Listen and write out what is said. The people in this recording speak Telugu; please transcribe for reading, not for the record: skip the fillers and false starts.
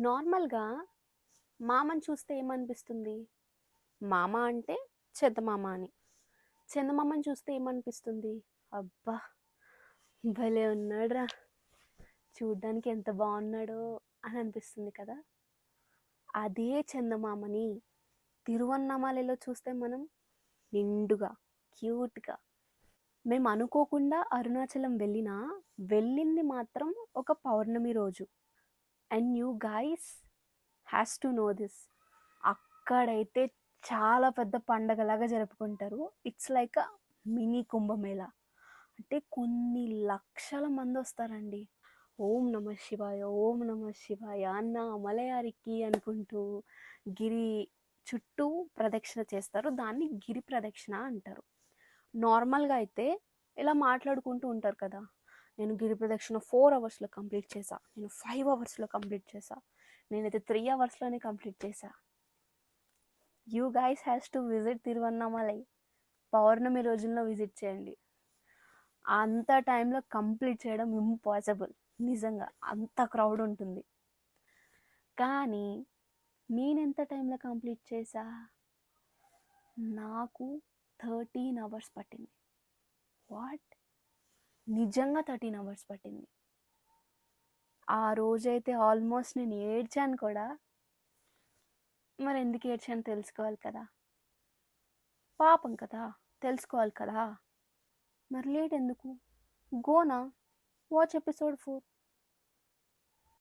నార్మల్‌గా మామని చూస్తే ఏమనిపిస్తుంది? మామ అంటే చందమామ అని. చందమామని చూస్తే ఏమనిపిస్తుంది? అబ్బా! భలే ఉన్నాడురా! చూడ్డానికి ఎంత బావున్నాడో అని అనిపిస్తుంది కదా! అదే చందమామని తిరువన్నామలలో చూస్తే మనం నిండుగా, క్యూట్‌గా మేము అనుకోకుండా అరుణాచలం వెళ్ళినా, వెళ్ళింది మాత్రం ఒక పౌర్ణమి రోజు. And you guys has to know this. అక్కడైతే చాలా పెద్ద పండగలాగా జరుపుకుంటారు. It's like a mini Kumbh Mela. అంటే కొన్ని లక్షల మంది వస్తారండి. ఓం నమ శివాయ, ఓం నమ శివాయ అన్న మలయారికి అనుకుంటూ గిరి చుట్టూ ప్రదక్షిణ చేస్తారు. దాన్ని గిరి ప్రదక్షిణ అంటారు. నార్మల్గా అయితే ఇలా మాట్లాడుకుంటూ ఉంటారు కదా, నేను గిరి ప్రదక్షిణ 4 అవర్స్లో కంప్లీట్ చేశా, నేను 5 అవర్స్లో కంప్లీట్ చేశా, నేనైతే 3 అవర్స్లోనే కంప్లీట్ చేశా. You guys has to visit Tiruvannamalai. పౌర్ణమి రోజుల్లో విజిట్ చేయండి. అంత టైంలో కంప్లీట్ చేయడం ఇంపాసిబుల్. నిజంగా అంత క్రౌడ్ ఉంటుంది. కానీ నేనెంత టైంలో కంప్లీట్ చేశా? నాకు 13 అవర్స్ పట్టింది. వాట్? నిజంగా 13 అవర్స్ పట్టింది. ఆ రోజైతే ఆల్మోస్ట్ నేను ఏడ్చాను కూడా. మరి ఎందుకు ఏడ్చాను తెలుసుకోవాలి కదా, పాపం కదా, తెలుసుకోవాలి కదా. మరి లేట్ ఎందుకు? Gonna, watch episode 4.